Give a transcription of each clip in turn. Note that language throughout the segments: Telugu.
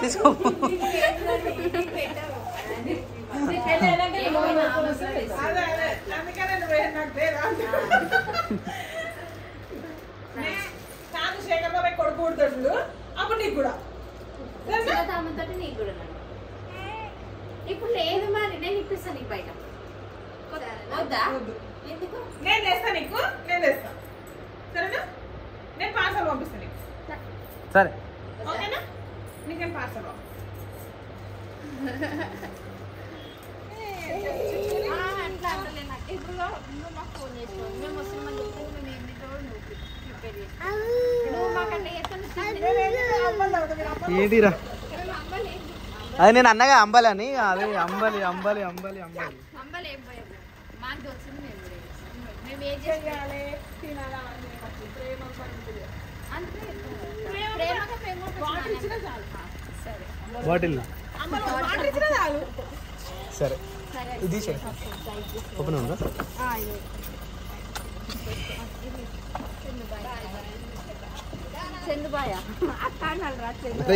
తీసుకో కొడుకు పుడతాడు అప్పుడు నీకు కూడా ఇప్పుడు లేదు మరి నేను ఇప్పిస్తాను నీకు బయట నేను తెస్తా నీకు నేను తెస్తా సరేనా నేను పార్సల్ పంపిస్తాను నీకు సరే ఓకేనా నీకు నేను పార్సల్ ఇప్పుడు నువ్వు మాకు ఫోన్ చేస్తావు మేము వస్తున్నామని చెప్తే మేము ఏం తింటావో నువ్వు ప్రిపేర్ చేస్తావు నువ్వు మాకంటే ఏంటిరా అది నేను అన్నగా అంబలని అదే అంబలి అంబలి అంబలి అంబలి అంబలి ఏం పోయాము మాకు వచ్చింది మేము ఏం చేయాలి తినాలా అంతే ప్రేమగా సరే బాటిల్ సరే సరే ఇది ఓపెన్ ఉందా చందుబాయ అక్క అన్నారా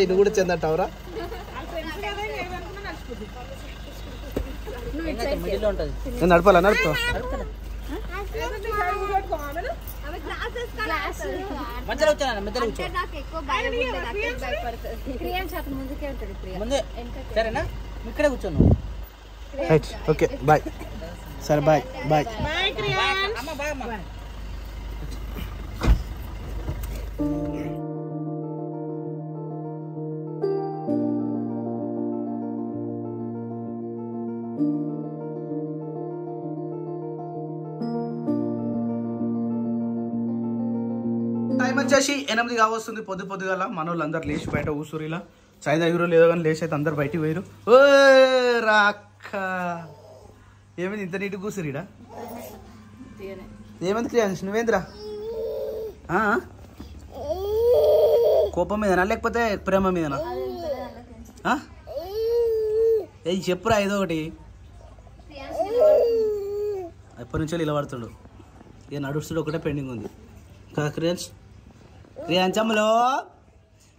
ఇది కూడా చెందటవరా నేను నడపాలా నడుపుతా ఇక్కడే కూర్చోను ఓకే బాయ్ సరే బాయ్ బాయ్ టైం వచ్చేసి 8 కావస్తుంది పొద్దుగాల మన వాళ్ళందరూ లేచి బయట ఊసూరిలా చాయ్ దగ్గర లేదో కానీ లేచి అయితే అందరు బయటికి పోయారు ఓ రాక్క ఏమైంది ఇంత నీటి కూసురీడా ఏమైంది క్రియాన్స్ నువ్వేంద్రా కోపం మీదనా లేకపోతే ప్రేమ మీదనా ఏది చెప్పురా ఏదో ఒకటి ఎప్పటి నుంచో ఇలా పడుతుండు ఇక నడుస్తుడు ఒకటే పెండింగ్ ఉంది కదా క్రియాంచమ్మలో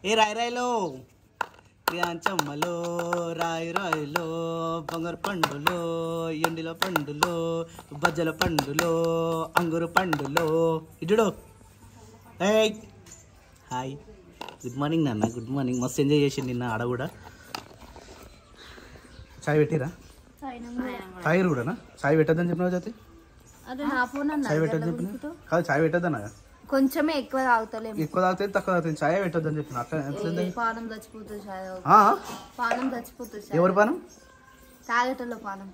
ఏ రాయిలో క్రియాంచమ్మలో రాయిలో బంగారు పండులో ఎండిలో పండులో బజ్జల పండులో అంగురు పండులో ఇటుడు ఏయ్ హాయ్ గుడ్ మార్నింగ్ నాన్న గుడ్ మార్నింగ్ మస్తు ఎంజాయ్ చేసి నిన్న ఆడ కూడా చాయ్ పెట్టిరా తాగిరు కూడానా చాయ్ పెట్టద్దని చెప్పినావు జాతి చాయ్ పెట్టద్దని చెప్పిన కాదు చాయ్ పెట్టద్దన్నా కొంచెమే ఎక్కువ తాగుతలేము ఎక్కువ తాగితే తక్కువ తాగుతుంది చాయ్ పెట్టొద్దని చెప్పిన అట్లా పానం చచ్చిపోతుంది పానం చచ్చిపోతుంది ఎవరి పానం తాగేటోళ్ళ పానం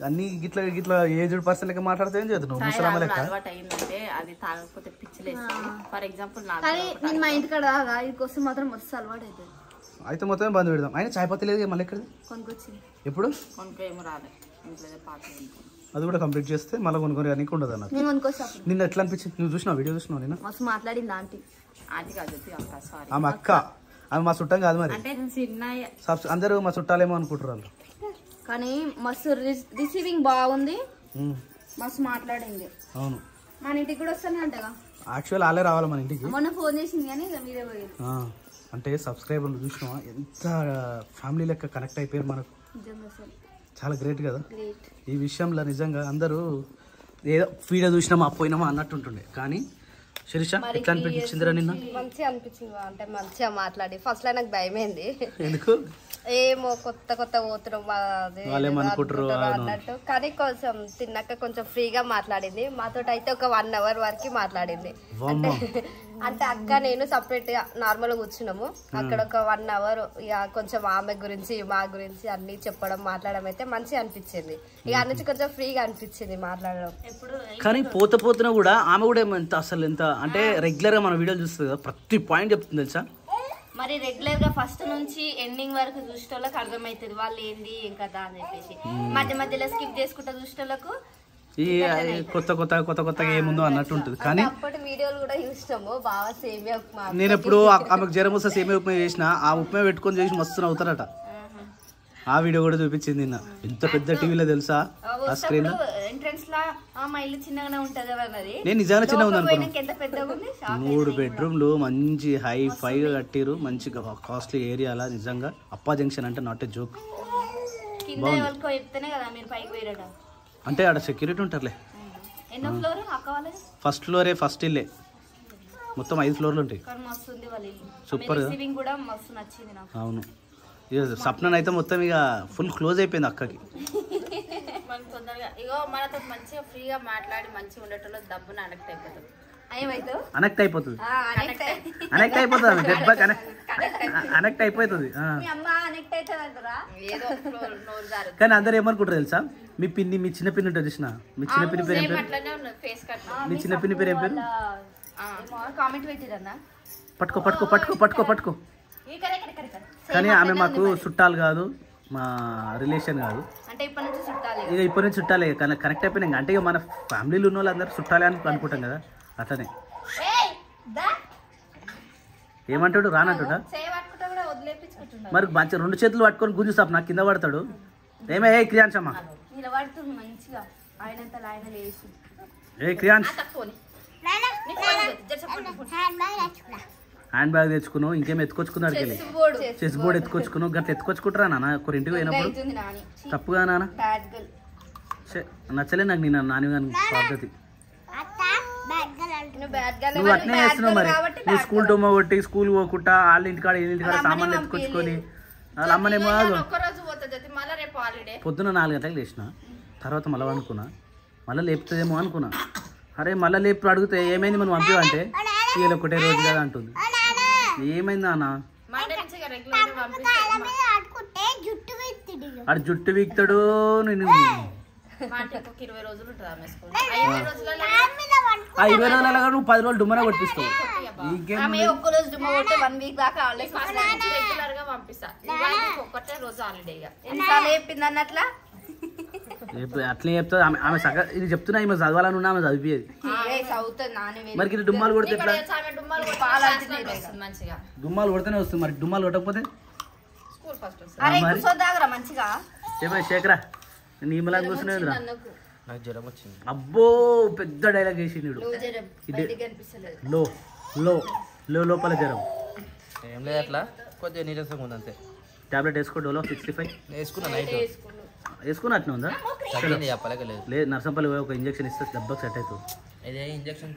అన్ని గిట్ల గిట్ల ఏజ్డ్ పర్సన్ లెక్క మాట్లాడితే ఏం చేద్దాం ముసలామ లెక్క అలవాటు అయిందంటే అది తాగకపోతే పిచ్చిలేస్తుంది ఫర్ ఎగ్జాంపుల్ కానీ నేను మా ఇంటికాడ ఇదికొస్తే మాత్రం మస్తు అలవాటు అవుతుంది అయితే మొత్తం బంద్ పెడదాం అయినా చాయ్ పత్తి లేదు మళ్ళీ ఎక్కడ కొనుక్కొచ్చింది ఎప్పుడు కొనుక్కేమో రాలే ఇంట్లో పాత అది కూడా కంప్లీట్ చేస్తే మళ్ళీ కొనుక్కొని నీకు ఉండదు అన్నది నేను కొనుక్కొస్తా నిన్న ఎట్లా అనిపించింది నువ్వు చూసినావు వీడియో చూసినావు నేను మస్తు మాట్లాడింది ఆంటీ అది కాదు అక్క సారీ ఆమె అక్క ఆమె మా చుట్టం కాదు మరి అంటే చిన్న అందరూ మా చుట్టాలేమో అనుకుంటారు వాళ్ళు కానీ మస్తు రిసీవింగ్ బాగుంది మస్తు మాట్లాడింది అవును మన ఇంటికి కూడా వస్తానే అంటగా యాక్చువల్ వాళ్ళే రావాలి మన ఇంటికి మొన్న ఫోన్ చేసింది కానీ ఇక మీరే పోయింది అంటే సబ్స్క్రైబర్లు చూసినావా ఎంత ఫ్యామిలీ లెక్క కనెక్ట్ అయిపోయారు మనకు చాలా గ్రేట్ కదా ఈ విషయంలో నిజంగా అందరూ ఏదో వీడియో చూసినామా పోయినామా అన్నట్టు ఉంటుండే కానీ శిరీష ఎట్లా అనిపించిందిరా నిన్న మంచిగా అనిపించింది అంటే మంచిగా మాట్లాడి ఫస్ట్ లో నాకు భయమైంది ఎందుకు ఏమో కొత్త పోతున్నాం అన్నట్టు కానీ కొంచెం తిన్నాక కొంచెం ఫ్రీగా మాట్లాడింది మాతో అయితే ఒక 1 hour వరకు మాట్లాడింది అంటే అక్క నేను సపరేట్ గా నార్మల్ గా కూర్చున్నాము అక్కడ ఒక 1 hour ఇక కొంచెం ఆమె గురించి మా గురించి అన్ని చెప్పడం మాట్లాడడం అయితే మంచిగా అనిపించింది ఇక నుంచి కొంచెం ఫ్రీగా అనిపించింది మాట్లాడడం కానీ పోతున్నా కూడా ఆమె కూడా ఎంత అసలు ఎంత అంటే రెగ్యులర్ గా మన వీడియోలు చూస్తుంది కదా ప్రతి పాయింట్ చెప్తుంది తెలుసా మరి రెగ్యులర్ గా ఫస్ట్ నుంచి ఎండింగ్ వరకు చూసేటోళ్ళకి అర్థమవుతుంది వాళ్ళు ఏంది ఏం కదా అని చెప్పేసి మధ్యలో స్కిప్ చేసుకుంటా చూసేటోళ్ళకు ఈ కొత్తగా ఏముందో అన్నట్టు ఉంటుంది కానీ అప్పటి వీడియోలు కూడా చూసినాము బాగా సేమియా ఉప్మా నేను ఎప్పుడు ఆమెకు జ్వరం వస్తే సేమియా ఉప్మా చేసిన ఆ ఉప్మా పెట్టుకొని చేసి మస్తు అవుతారట ఆ వీడియో కూడా చూపించింది నిన్న ఎంత పెద్ద టీవీలో తెలుసా ఆ స్క్రీన్ ఎంట్రన్స్ లా మా ఇల్లు చిన్నగానే ఉంటది అన్నది. నేను నిజంగా చిన్నగా ఉంది అనుకున్నా. ఎంత పెద్దగా ఉంది. 3 బెడ్రూమ్లు మంచి హై ఫైగా కట్టిరు, మంచిగా కాస్ట్లీ ఏరియాలా. నిజంగా అప్పా జంక్షన్ అంటే నాట్ ఏ జోక్. కింద ఎవరికో చెప్తేనే కదా మీరు పైకి పోయిరట. అంటే ఆడ సెక్యూరిటీ ఉంటారులే. ఎన్నో ఫ్లోర్ అక్క వాళ్ళది? ఫస్ట్ ఫ్లోరే, ఫస్ట్ ఇల్లే. మొత్తం 5 ఫ్లోర్లు ఉంటాయి. కానీ మస్తు ఉంది వాళ్ళ ఇల్లు. సూపర్. రిసీవింగ్ కూడా మస్తు నచ్చింది నాకు. అవును. ఇక సప్న అయితే మొత్తం ఇక ఫుల్ క్లోజ్ అయిపోయింది అక్కకి. మనకు తొందరగా ఇగో మనతో మంచిగా ఫ్రీగా మాట్లాడి మంచిగా ఉండేటోళ్ళు దబ్బున అడక్ట్ అయిపోతుంది. ఏమైతావు? అనెక్ట్ అయిపోతుంది. అనెక్ట్ అయిపోతుంది. దెబ్బకి అనెక్ట్ అయిపోతుంది. మీ అమ్మ అనెక్ట్ అవుతుంది అంటారా? ఏదో నోరు జారు. కానీ అందరు ఏమనుకుంటారు తెలుసా, మీ పిన్ని, మీ చిన్న పిన్ని ఉంటుంది చూసిన, మీ చిన్న పిన్ని పేరు ఏం పేరు? అట్లనే ఉన్నది ఫేస్ కట్. మీ చిన్న పిన్ని పేరు ఏం పేరు? కామెంట్ పెట్టిరన్నా. పట్టుకో పట్టుకో పట్టుకో పట్టుకో పట్టుకో. కానీ ఆమె మాకు చుట్టాలు కాదు, మా రిలేషన్ కాదు. అంటే ఇప్పటి నుంచి చుట్టాలి. ఇక ఇప్పటి నుంచి చుట్టాలే కనెక్ట్ అయిపోయినాయి. అంటే ఇక మన ఫ్యామిలీలో ఉన్న వాళ్ళందరూ చుట్టాలే అని అనుకుంటాం కదా, అట్లనే. ఏమంటాడు? రానంటాడా? మరి మంచి 2 చేతులు పట్టుకొని గుంజుస్తాపు నాకు కింద పడతాడు. ఏమే ఏ క్రియాంశమ్మా, నిలబడుతుంది మంచిగా. ఆయనంతలో ఆయన లేచి ఏ క్రియాంశ్ హ్యాండ్ బ్యాగ్ తెచ్చుకున్నావు, ఇంకేం ఎత్తుకొచ్చుకున్నాడు? Chess board ఎత్తుకొచ్చుకున్నావు. గట్ల ఎత్తుకొచ్చుకుంటారా నాన్న? ఒకరింటికి పోయినప్పుడు తప్పుగా నాన్న. నచ్చలే నాకు నీ నాని పద్ధతి. నువ్వు అట్నే చేస్తున్నావు మరి. నువ్వు స్కూల్ డొమ్మ కొట్టి స్కూల్ పోకుండా వాళ్ళ ఇంటికాడ వీళ్ళ ఇంటికాడ సామాన్లు ఎత్తుకొచ్చుకొని వాళ్ళ అమ్మనేమో పొద్దున్న 4 గంటలకు లేచిన తర్వాత మళ్ళీ అనుకున్నా, మళ్ళీ లేపుతుందేమో అనుకున్నా. అరే మళ్ళీ లేపు అడిగితే ఏమైంది మనం పంపివంటే వీళ్ళు ఒకటే రోజు కదా అంటుంది. ఏమైందా అన్న? ఆడు జుట్టు వీక్తాడు. నేను 20 రోజులు ఉంటుంది ఆమె స్కూల్. 20 రోజులలో నువ్వు 10 రోజులు డుమ్మన కొట్టిస్తావు. ఒక్కరోజు డుమ్మ కొట్టే 1 వీక్ దాకా రెగ్యులర్ గా పంపిస్తా. ఒక్కటే రోజు హాలిడే. ఎన్నిసార్లు చెప్పింది అన్నట్లా అట్లే చెప్తుంది ఆమె. సగ ఇది చెప్తున్నా ఈమె చదవాలని ఉన్నా ఆమె చదివేది. మరి ఇది డుమ్మాలు కొడితే ఎట్లా? మంచిగా డుమ్మాలు కొడితేనే వస్తుంది. మరి డుమ్మాలు కొట్టకపోతే స్కూల్ ఫస్ట్ వస్తుంది. మంచిగా చెప్పే శేఖరా, నీమలా కూర్చునేదిరా. నాకు జ్వరం వచ్చింది. అబ్బో పెద్ద డైలాగ్ వేసిండు. లో లో లో లోపల జ్వరం ఏం లేదు, అట్లా కొద్దిగా నీరసంగా ఉంది అంతే. టాబ్లెట్ వేసుకో, డోలో 65 వేసుకున్నా. నైట్ వేసుకుని అట్లా ఉందా? చెప్పలేదు. లేదు, నర్సంపల్లి ఒక ఇంజక్షన్ ఇస్తే దెబ్బకి సెట్ అవుతుంది. ఇదే ఇంజక్షన్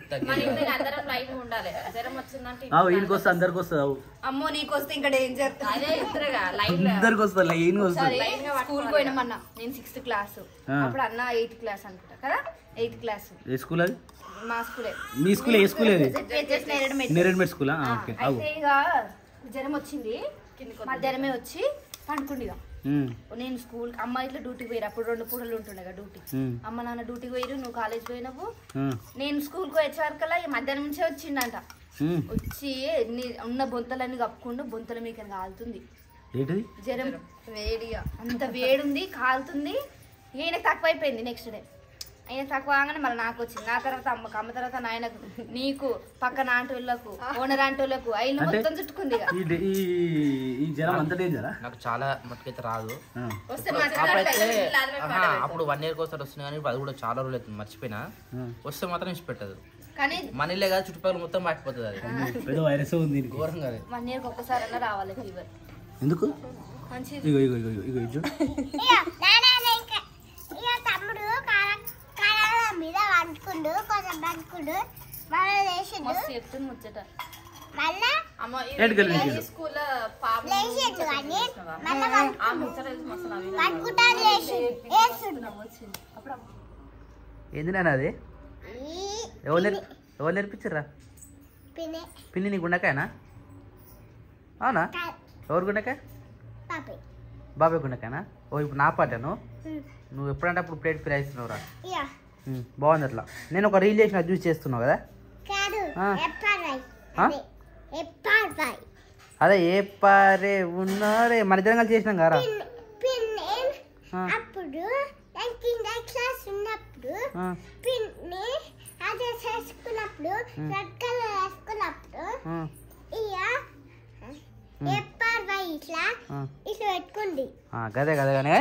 అందరం లైన్ ఉండాలి. జ్వరం వచ్చిందంటే ఈయనకి వస్తే అందరికి వస్తుంది. అమ్మో నీకు వస్తే ఇంకా డేంజర్. అదే ఇద్దరుగా లైన్ అందరికి వస్తుంది. లైన్ వస్తుంది. స్కూల్ పోయినామన్నా. నేను 6th క్లాస్, అప్పుడు అన్న 8th క్లాస్ అనుకుంటా కదా. 8th class. ఏ స్కూల్ అది? మా స్కూలే. మీ స్కూల్ ఏ స్కూల్ అది? నేరేడ్మెట్ స్కూల్. అయితే ఇక జ్వరం వచ్చింది. మధ్యాహ్నమే వచ్చి పండుకుండిగా. నేను స్కూల్ అమ్మ ఇట్లా డ్యూటీకి పోయారు. అప్పుడు 2 పూటలు ఉంటుండే కదా డ్యూటీ. అమ్మ నాన్న డ్యూటీకి పోయారు, నువ్వు కాలేజ్ పోయినావు. నేను స్కూల్కి వచ్చే వరకల్లా మధ్యాహ్నం నుంచే వచ్చిండంట. వచ్చి ఉన్న బొంతలన్నీ కప్పుకుంటూ బొంతల మీకు కాలుతుంది. జ్వరం వేడిగా అంత వేడుంది, కాలుతుంది. ఈయన తక్కువ అయిపోయింది. నెక్స్ట్ డే ఆయన తక్కువ కాగానే మళ్ళీ నాకు వచ్చింది. నా తర్వాత అమ్మకు, అమ్మ తర్వాత నాయనకు, నీకు పక్కన ఆంటోళ్ళకు, ఓనర్ ఆంటోళ్ళకు అయిన మొత్తం చుట్టుకుంది. నాకు చాలా మట్టుకైతే రాదు. వస్తే అప్పుడు 1 year కోసం వస్తుంది, కానీ అది కూడా చాలా రోజులు అవుతుంది, మర్చిపోయినా. వస్తే మాత్రం ఇచ్చి పెట్టదు. కానీ మనీలే కదా, చుట్టుపక్కల మొత్తం పట్టిపోతుంది. అది వైరస్ ఉంది ఘోరంగా. 1 year ఒక్కసారి అన్న రావాలి ఫీవర్. ఎందుకు? మంచిది. తమ్ముడు మీద వండుకుండు కొంచెం వండుకుండు చెప్తుంది ముచ్చట. ఏంది నాన్న అది? ఎవరు నేర్పించరా? పిన్ని నీ గుండకాయనా? అవునా? ఎవరు గుండకాయ? బాబాయ్ గుండకాయనా? ఓ ఇప్పుడు నా పాటను నువ్వు ఎప్పుడంటే అప్పుడు ప్లేట్ ఫ్రై ఇస్తున్నావురా. బాగుంది అట్లా. నేను ఒక రీల్ చేసిన జ్యూస్ చేస్తున్నావు కదా? అదే ఏ పారే ఉన్నారే మన ఇద్దరం కలిసి చేసినాం కదా. అప్పుడు క్లాస్ ఉన్నప్పుడు అదే చేసుకున్నప్పుడు రెడ్ కలర్ వేసుకున్నప్పుడు ఇట్లా పెట్టుకుంది. గదే గదే కానీ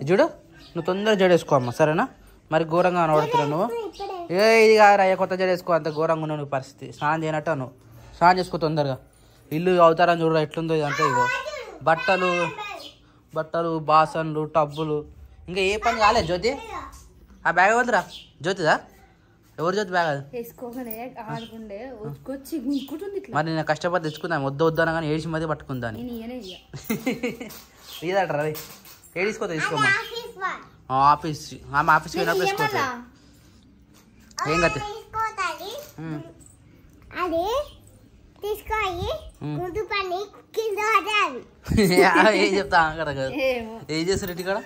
చూడు, నువ్వు తొందరగా జడేసుకో అమ్మ, సరేనా? మరి ఘోరంగా కనబడుతున్నావు నువ్వు. ఇది కాదు అయ్యా, కొత్త జడ వేసుకో. అంత ఘోరంగా ఉన్నావు నువ్వు పరిస్థితి. స్నానం చేయనట్టు నువ్వు స్నానం చేసుకో తొందరగా. ఇల్లు అవుతారని చూడరా ఎట్లుందో ఇదంతా. ఇగో బట్టలు బాసన్లు టబ్బులు. ఇంకా ఏ పని కాలేదు జ్యోతి? ఆ బ్యాగ్ వద్దురా. జ్యోతిదా? ఎవరు జ్యోతి బ్యాగ్ అది? మరి నేను కష్టపడి తెచ్చుకుందాం. వద్దు కానీ ఏడిసి మధ్య పట్టుకుందాని ఇదట్రా అది. ఏడిసుకో తీసుకోమా ఆఫీస్. ఆమె ఆఫీస్కి వెళ్ళినప్పుడు వేసుకోవచ్చు. ఏం కత్తి ఏం చెప్తా కదా. ఏం చేస్తారు ఇక్కడ?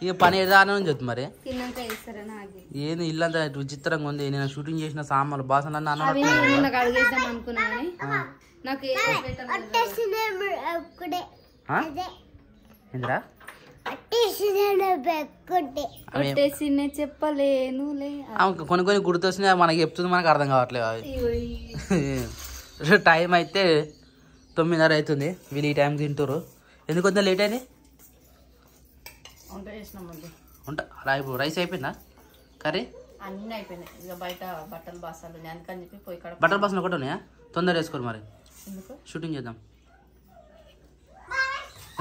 ఇక పని ఏదాని అని చెప్తుంది. మరి ఏంది ఇల్లంతా విచిత్రంగా ఉంది. నేను షూటింగ్ చేసిన సామాన్లు బాసన ఏంద్రా చెప్పలేను. కొన్ని గుర్తొచ్చినా మనకి చెప్తుంది, మనకు అర్థం కావట్లేదు అవి. టైం అయితే 9:30 అవుతుంది. వీళ్ళు ఈ టైంకి తింటారు. ఎందుకు కొంచెం లేట్ అయింది? వంట ఇప్పుడు రైస్ అయిపోయిందా? కర్రీ అన్నీ అయిపోయినాయి. ఇక బయట బట్టలు బాసాలు అందుకని చెప్పి పోయి కాడ బట్టలు బాసలు ఒకటి ఉన్నాయా? తొందర వేసుకోరు మరి, షూటింగ్ చేద్దాం.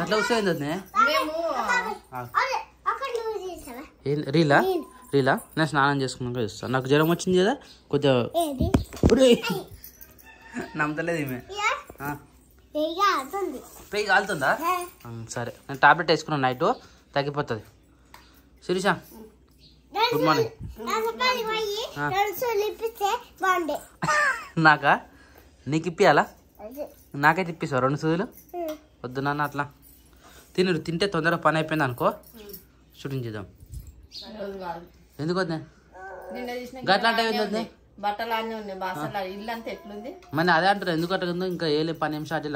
అట్లా వస్తుంది రీలా నేను స్నానం చేసుకున్నాక ఇస్తాను. నాకు జ్వరం వచ్చింది కదా కొద్దిగా. నమ్మతలేదు ఈమె. పెయ్యి కాలుతుందా? సరే నేను టాబ్లెట్ వేసుకున్నాను. నైట్ తగ్గిపోతుంది. Shirisha good morning. నాకా? నీకు ఇప్పియాలా? నాకైతే ఇప్పిస్తావు 2 సూదులు? వద్దు నాన్న అట్లా. తింటే తొందరగా పని అయిపోయింది అనుకో, షూటింగ్ చేద్దాం. ఎందుకు వద్దా గట్లా అంటే బట్టలు అన్నీ ఉన్నాయి. బాసలు ఇల్లు అంతా ఎట్లుంది మరి అదే అంటారు. ఎందుకు అట్లా ఇంకా ఏ 10 నిమిషాలు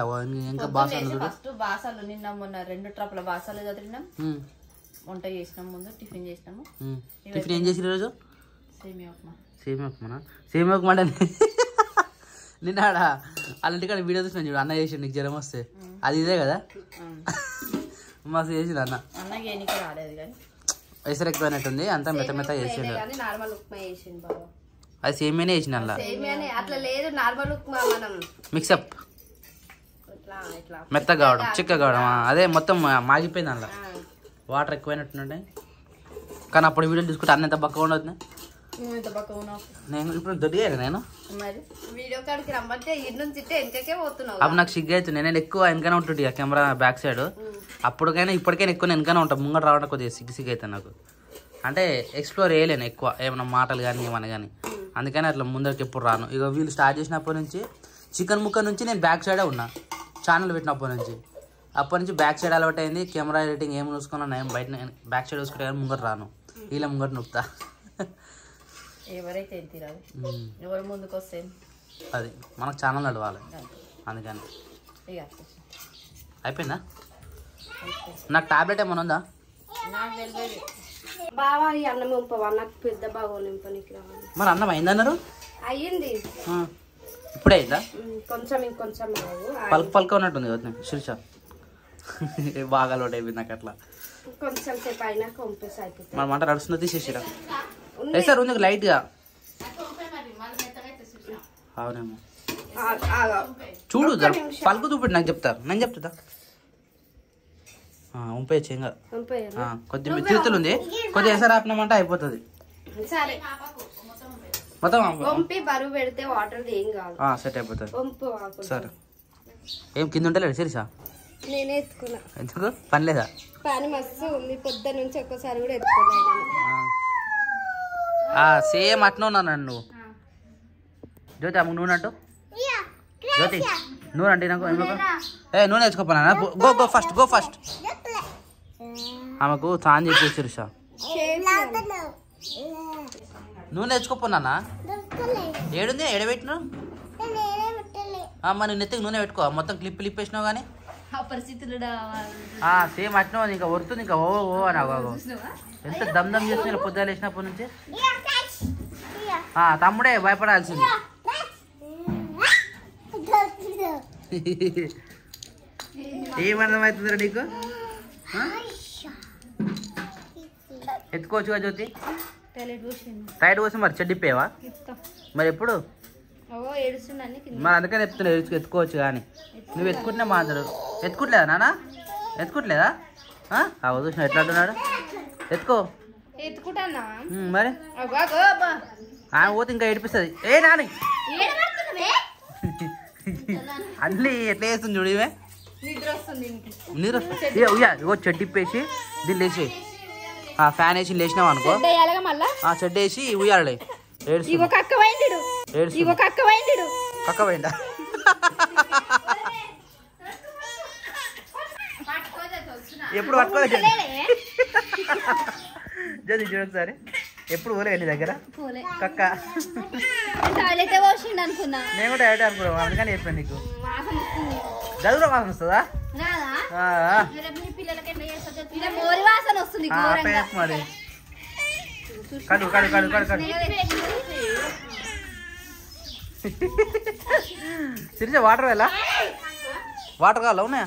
ఇంకా బాసలు. ఫస్ట్ బాసలు నిన్న మొన్న 2 ట్రప్పుల బాసలు చదివినాం. వంట చేసినాం, ముందు టిఫిన్ చేసినాము. టిఫిన్ ఏం చేసి రోజు? సేమియా ఉప్మా. సేమియా ఉప్మా అంటే నిన్న అలాంటికాడ వీడియో చూసినా చూడు, అన్న చేసి నీకు జ్వరం వస్తే అది ఇదే కదా మస్తు చేసిండు అన్న. అన్నకి ఎన్నిక రాలేదు కానీ ఎసరు ఎక్కువైనట్టుంది. అంతా మెత్త చేసిండు. నార్మల్ ఉప్మా చేసిండు బాబా. అది సేమియానే వేసిన అట్లా లేదు, నార్మల్ ఉప్మా మనం మిక్సప్ మెత్తగా కావడం చిక్కగా కావడం. అదే మొత్తం మాగిపోయింది. అందులో వాటర్ ఎక్కువైనట్టుండే. కానీ అప్పుడు వీడియో చూసుకుంటే అన్న ఎంత బక్కగా ఉండదు. నేను ఇప్పుడు దొడ్డిగా నేను వీడియో కాడికి రమ్మంటే ఇటు నుంచి వెనకకే పోతున్నావు. అప్పుడు నాకు సిగ్గు అవుతుంది. నేను ఎక్కువ వెనకనే ఉంటుండే కెమెరా బ్యాక్ సైడ్. అప్పటికైనా ఇప్పటికైనా ఎక్కువ వెనకనే ఉంటాను. ముంగట రావడం కొద్దిగా సిగ్గు అవుతుంది నాకు. అంటే ఎక్స్ప్లోర్ చేయలేను ఎక్కువ ఏమైనా మాటలు కానీ ఏమన్నా కానీ. అందుకని అట్లా ముందరికి ఎప్పుడు రాను. ఇక వీళ్ళు స్టార్ట్ చేసినప్పటి నుంచి చికెన్ ముక్క నుంచి నేను బ్యాక్ సైడే ఉన్నా. ఛానల్ పెట్టినప్పటి నుంచి అప్పటి నుంచి బ్యాక్ సైడ్ అలవాటు అయింది. కెమెరా ఎడిటింగ్ ఏం చూసుకున్నా ఏం బయట బ్యాక్ సైడ్ చూసుకుంటే కానీ ముంగట రాను. ఇలా ముంగట నొప్పుతా. ఎవరైతే ఎవరు ముందుకు వస్తే అది మనకు ఛానల్ నడవాలి. అందుకని అయిపోయిందా? నాకు టాబ్లెట్ ఏమైనా ఉందా? బావా ఈ అన్నం పంపవా? నాకు పెద్ద బాగా నింపనికి రావాలి. మరి అన్నం అయిందన్నారు? అయ్యింది. ఇప్పుడే అయిందా? కొంచెం ఇంకొంచెం పల్క ఉన్నట్టుంది కదా శిరీష. బాగా అలవాటు అయిపోయింది నాకు అట్లా. కొంచెం సేపు అయినా పంపేసి అయిపోతుంది. మన మంట నడుస్తుందో తీసేసిరా సార్ ఉంది లైట్ గా. అవునేమో చూడు పలుకు చూపెట్టి నాకు చెప్తారు. నేను చెప్తా ఉంపేయచ్చు. ఇంకా కొద్దిగా తిరుతులు ఉంది, కొద్దిగా ఎసరు ఆపినామంటే అయిపోతుంది. మొత్తం బరువు పెడితే వాటర్ ఏం కాదు, సెట్ అయిపోతుంది. సరే ఏం కింద ఉంటలేడు శిరీషా? నేనే ఎత్తుకున్నా. ఎందుకు పని లేదా? పని మస్తు ఉంది. పొద్దు నుంచి ఒక్కసారి కూడా ఎత్తుకోలేదు. సేమ్ అట్నే ఉన్నాను నువ్వు. జ్యోతి అమ్మ నూనె అంటూ జ్యోతి నూనె అంటే నాకు నూనె తెచ్చుకోపోనా? గో ఫస్ట్ ఆమెకు చాన్ చెప్పి శిరీష నూనె తెచ్చుకోపోనా? ఏడుంది ఎడబెట్టినా? మరి నెత్తికి నూనె పెట్టుకో. మొత్తం క్లిప్ వేసినావు కానీ సేమ్ అట్టినావు. ఇంకా వరుతుంది ఇంకా ఓ అని ఎంత దమ్ చేస్తున్నా పొద్దులు వేసినప్పటి నుంచి. తమ్ముడే భయపడాల్సింది. ఏమర్థమవుతుందిరా నీకు? ఎత్తుకోవచ్చుగా జ్యోతి. టాయిలెట్ పోసిండు. టైట్ పోసి మరి చెడ్డిపోయావా ఇస్తాం. మరి ఎప్పుడు? ఏడుస్తుండీ కింద. మరి అందుకని చెప్తున్నా ఎత్తుకోవచ్చు కానీ నువ్వు ఎత్తుకుంటున్నా మాట్లాడు. ఎత్తుకుంటలేదా నాన్న? ఎత్తుకుంటలేదా? చూసిన ఎట్లా అంటున్నాడు. ఎత్తుకో. ఎత్తుకుంటానా మరి ఆమె పోతే ఇంకా ఏడిపిస్తుంది. ఏ నాని అన్నీ ఎట్లా వేస్తుంది చూడు. ఇవే నిద్ర వస్తుంది. నిద్ర వస్తుంది. ఇగో చెడ్డిప్పేసి దీన్ని లేచి ఫ్యాన్ వేసి లేచినావు అనుకో, చెడ్డ వేసి ఉయ్యాలి. కక్క పోయిందా? ఎప్పుడు పట్టుకోలేదు జది చూడు ఒకసారి. ఎప్పుడు పోలే నీ దగ్గర కక్క? టాయిలెట్ పోసిండు అనుకున్నా. నేను కూడా టాయిలెట్ అనుకున్నావు అందుకని చెప్పాను నీకు. గదులో వాసన వస్తుందా? మోరి వాసన వస్తుంది. మరి కడు కడు కడు కడు కడు. సిరిజ వాటర్ ఎలా? వాటర్ కావాలా? ఉన్నాయా?